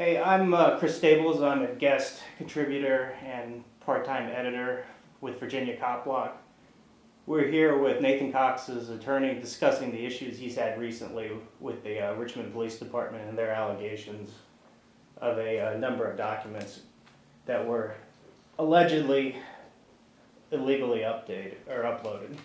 Hey, I'm Chris Stables. I'm a guest contributor and part-time editor with Virginia Cop Block. We're here with Nathan Cox's attorney discussing the issues he's had recently with the Richmond Police Department and their allegations of a number of documents that were allegedly illegally uploaded.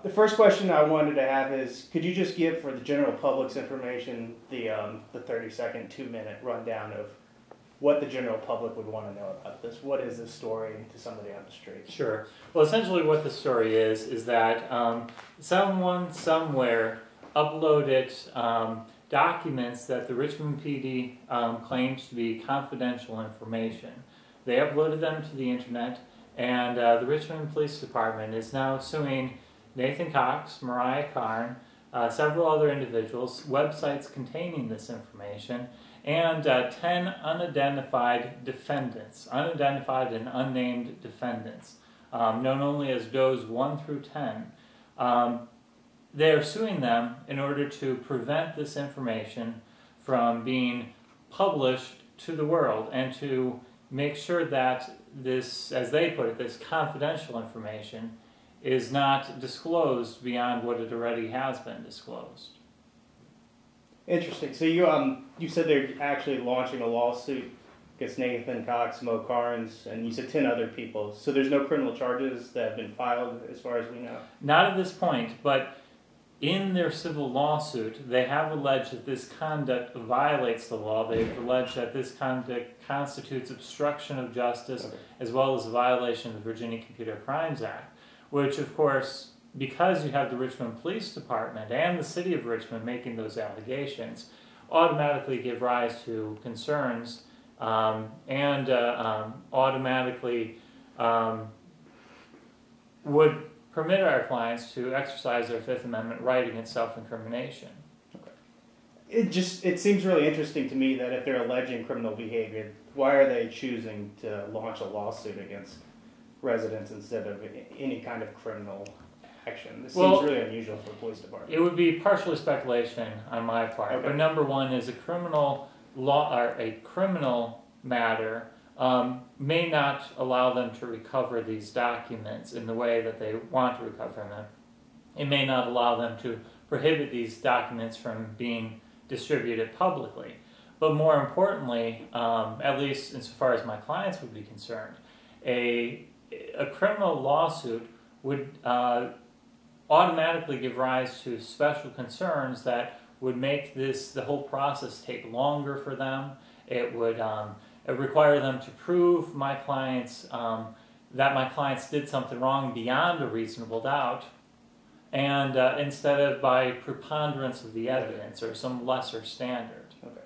The first question I wanted to have is, could you just give, for the general public's information, the 30-second, 2-minute rundown of what the general public would want to know about this? What is this story to somebody on the street? Sure. Well, essentially what the story is that someone somewhere uploaded documents that the Richmond PD claims to be confidential information. They uploaded them to the internet, and the Richmond Police Department is now suing Nathan Cox, Mariah Karn, several other individuals, websites containing this information, and 10 unidentified defendants, unidentified and unnamed defendants, known only as Does 1 through 10. They are suing them in order to prevent this information from being published to the world and to make sure that this, as they put it, this confidential information is not disclosed beyond what it already has been disclosed. Interesting. So you said they're actually launching a lawsuit against Nathan Cox, Mo Carnes, and you said 10 other people. So there's no criminal charges that have been filed as far as we know? Not at this point, but in their civil lawsuit, they have alleged that this conduct violates the law. They've alleged that this conduct constitutes obstruction of justice, as well as a violation of the Virginia Computer Crimes Act, which, of course, because you have the Richmond Police Department and the City of Richmond making those allegations, automatically give rise to concerns and automatically would permit our clients to exercise their Fifth Amendment right against self-incrimination. It seems really interesting to me that if they're alleging criminal behavior, why are they choosing to launch a lawsuit against residents instead of any kind of criminal action? This seems really unusual for the police department. It would be partially speculation on my part, but number one is a criminal law or a criminal matter may not allow them to recover these documents in the way that they want to recover them. It may not allow them to prohibit these documents from being distributed publicly. But more importantly, at least insofar as my clients would be concerned, a criminal lawsuit would automatically give rise to special concerns that would make the whole process take longer for them. It would require them to prove my clients that my clients did something wrong beyond a reasonable doubt, and instead of by preponderance of the evidence or some lesser standard. Okay.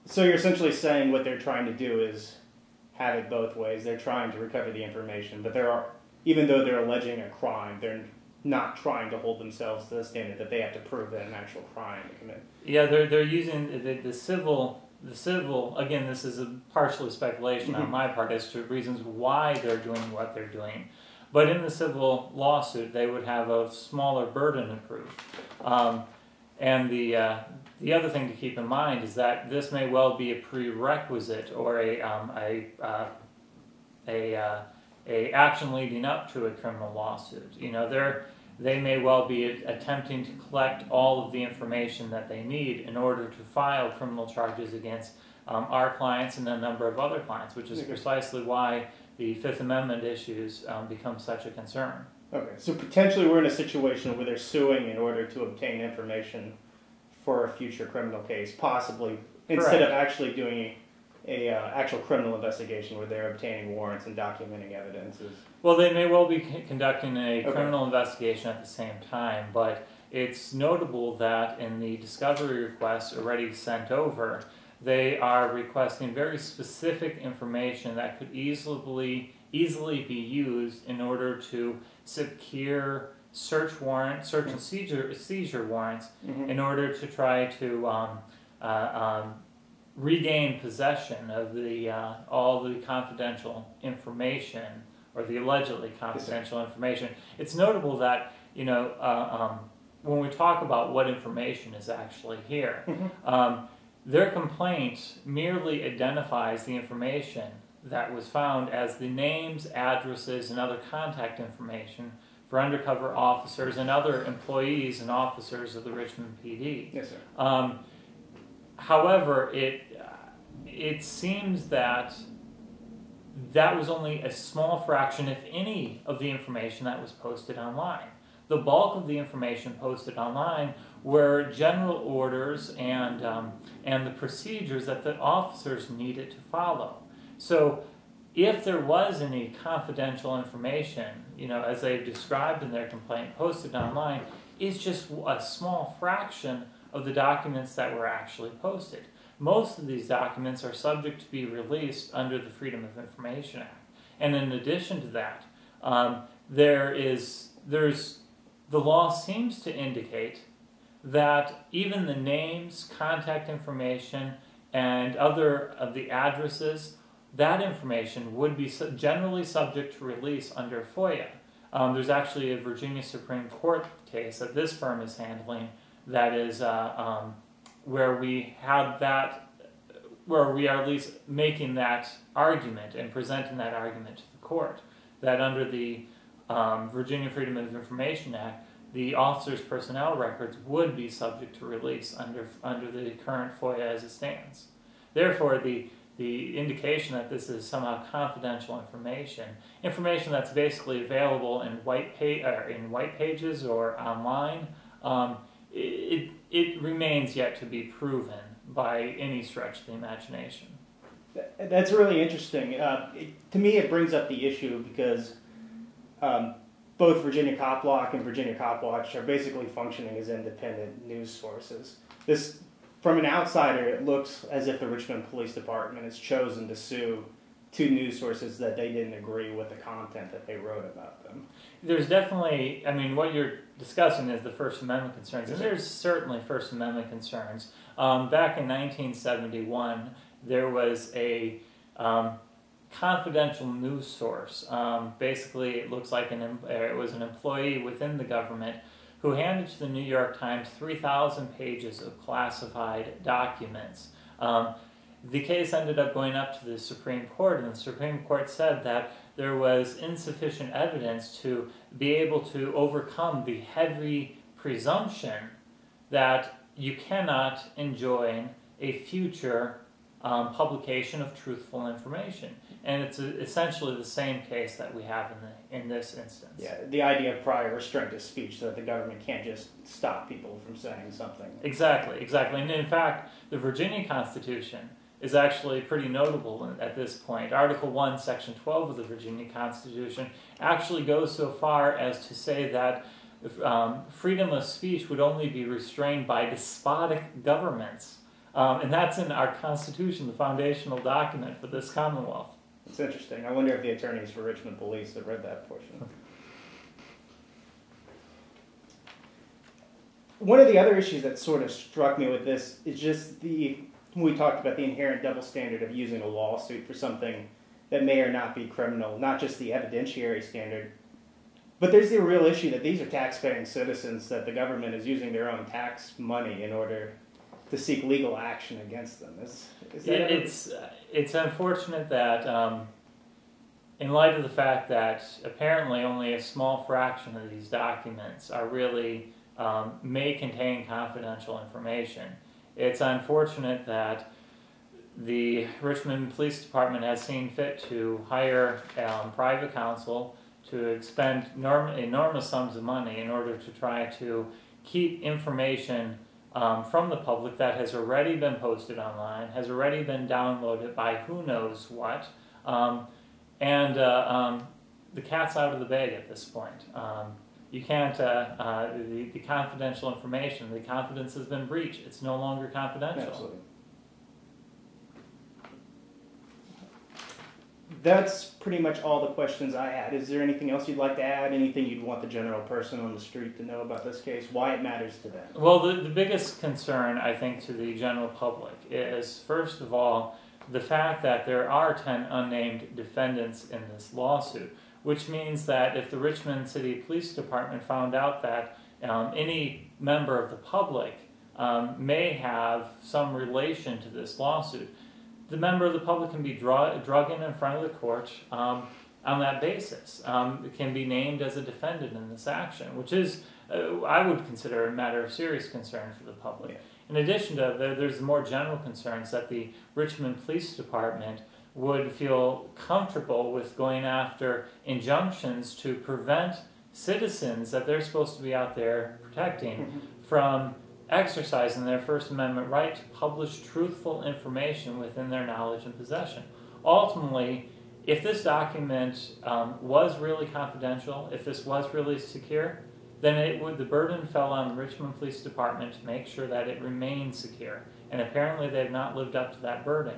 So you're essentially saying what they're trying to do is have it both ways. They're trying to recover the information, but even though they're alleging a crime, they're not trying to hold themselves to the standard that they have to prove that an actual crime to commit. Yeah, they're using the civil. Again, this is partially speculation on my part as to reasons why they're doing what they're doing. But in the civil lawsuit, they would have a smaller burden to prove. And the other thing to keep in mind is that this may well be a prerequisite or a action leading up to a criminal lawsuit. You know, they may well be attempting to collect all of the information that they need in order to file criminal charges against our clients and a number of other clients, which is precisely why the Fifth Amendment issues become such a concern. Okay, so potentially we're in a situation where they're suing in order to obtain information for a future criminal case, possibly, instead of actually doing a actual criminal investigation where they're obtaining warrants and documenting evidences. Well, they may well be conducting a criminal investigation at the same time, but it's notable that in the discovery requests already sent over, they are requesting very specific information that could easily be used in order to secure search and seizure warrants in order to try to regain possession of all the confidential information, or the allegedly confidential information. It's notable that, you know, when we talk about what information is actually here, their complaint merely identifies the information that was found as the names, addresses, and other contact information for undercover officers and other employees and officers of the Richmond PD. Yes, sir. However, it seems that that was only a small fraction, if any, of the information that was posted online. The bulk of the information posted online were general orders and the procedures that the officers needed to follow. So if there was any confidential information, as they've described in their complaint, posted online, it's just a small fraction of the documents that were actually posted. Most of these documents are subject to be released under the Freedom of Information Act. And in addition to that, the law seems to indicate that even the names, contact information, and other of the addresses, that information would be generally subject to release under FOIA. There's actually a Virginia Supreme Court case that this firm is handling that is where we are at least making that argument and presenting that argument to the court, that under the Virginia Freedom of Information Act, the officer's personnel records would be subject to release under the current FOIA as it stands. Therefore, the indication that this is somehow confidential information that's basically available in white pages or online, it remains yet to be proven by any stretch of the imagination. That's really interesting. To me, it brings up the issue because both Virginia Cop Block and Virginia Cop Watch are basically functioning as independent news sources. From an outsider, it looks as if the Richmond Police Department has chosen to sue two news sources that they didn't agree with the content that they wrote about them. There's definitely, what you're discussing is the First Amendment concerns, and there's certainly First Amendment concerns. Back in 1971, there was a confidential news source. Basically, it looks like it was an employee within the government who handed to the New York Times 3,000 pages of classified documents. The case ended up going up to the Supreme Court, and the Supreme Court said that there was insufficient evidence to be able to overcome the heavy presumption that you cannot enjoin a future publication of truthful information. And it's essentially the same case that we have in this instance. Yeah, the idea of prior restraint of speech, so that the government can't just stop people from saying something. Exactly. And in fact, the Virginia Constitution is actually pretty notable at this point. Article 1, Section 12 of the Virginia Constitution actually goes so far as to say that freedom of speech would only be restrained by despotic governments. And that's in our Constitution, the foundational document for this Commonwealth. It's interesting. I wonder if the attorneys for Richmond Police have read that portion. One of the other issues that sort of struck me with this is just we talked about the inherent double standard of using a lawsuit for something that may or not be criminal, not just the evidentiary standard. But there's the real issue that these are tax-paying citizens, that the government is using their own tax money in order to seek legal action against them. It's unfortunate that, in light of the fact that apparently only a small fraction of these documents are really may contain confidential information, it's unfortunate that the Richmond Police Department has seen fit to hire private counsel to expend enormous sums of money in order to try to keep information from the public that has already been posted online, has already been downloaded by who knows what, and the cat's out of the bag at this point. You can't, the confidential information, the confidence has been breached. It's no longer confidential. Absolutely. That's pretty much all the questions I had. Is there anything else you'd like to add? Anything you'd want the general person on the street to know about this case? Why it matters to them? Well, the biggest concern, I think, to the general public is, first of all, the fact that there are 10 unnamed defendants in this lawsuit, which means that if the Richmond City Police Department found out that any member of the public may have some relation to this lawsuit, the member of the public can be drug in front of the court on that basis. It can be named as a defendant in this action, which is, I would consider, a matter of serious concern for the public. Yeah. In addition to that, there's more general concerns that the Richmond Police Department would feel comfortable with going after injunctions to prevent citizens that they're supposed to be out there protecting from exercising their First Amendment right to publish truthful information within their knowledge and possession. Ultimately, if this document was really confidential, if this was really secure, then the burden fell on the Richmond Police Department to make sure that it remained secure. And apparently they've not lived up to that burden.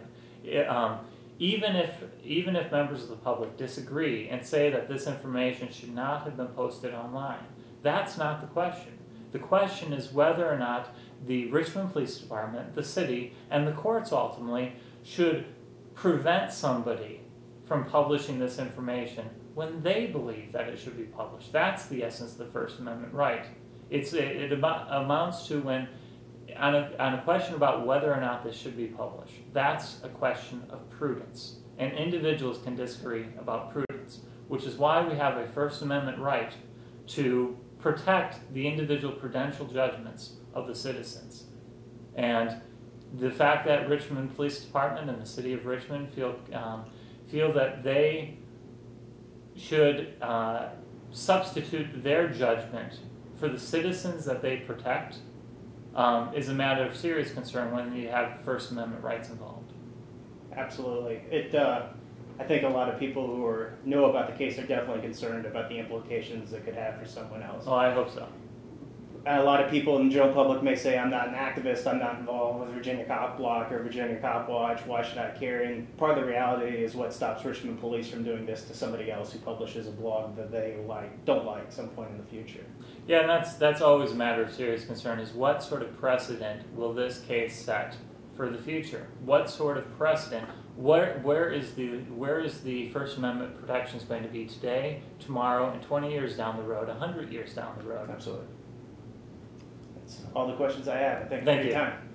Even if members of the public disagree and say that this information should not have been posted online, that's not the question. The question is whether or not the Richmond Police Department, the city, and the courts ultimately should prevent somebody from publishing this information when they believe that it should be published. That's the essence of the First Amendment right. It amounts to when, on a question about whether or not this should be published, that's a question of prudence. And individuals can disagree about prudence, which is why we have a First Amendment right to protect the individual prudential judgments of the citizens. And the fact that Richmond Police Department and the city of Richmond feel that they should substitute their judgment for the citizens that they protect is a matter of serious concern when you have First Amendment rights involved. Absolutely. I think a lot of people who know about the case are definitely concerned about the implications it could have for someone else. Oh, I hope so. And a lot of people in the general public may say, I'm not an activist, I'm not involved with Virginia Cop Block or Virginia Cop Watch, why should I care? And part of the reality is what stops Richmond Police from doing this to somebody else who publishes a blog that they don't like at some point in the future. Yeah, and that's always a matter of serious concern, is what sort of precedent will this case set for the future? What sort of precedent? Where is the First Amendment protections going to be today, tomorrow, and 20 years down the road, 100 years down the road? Absolutely. That's all the questions I have. Thank you for your time.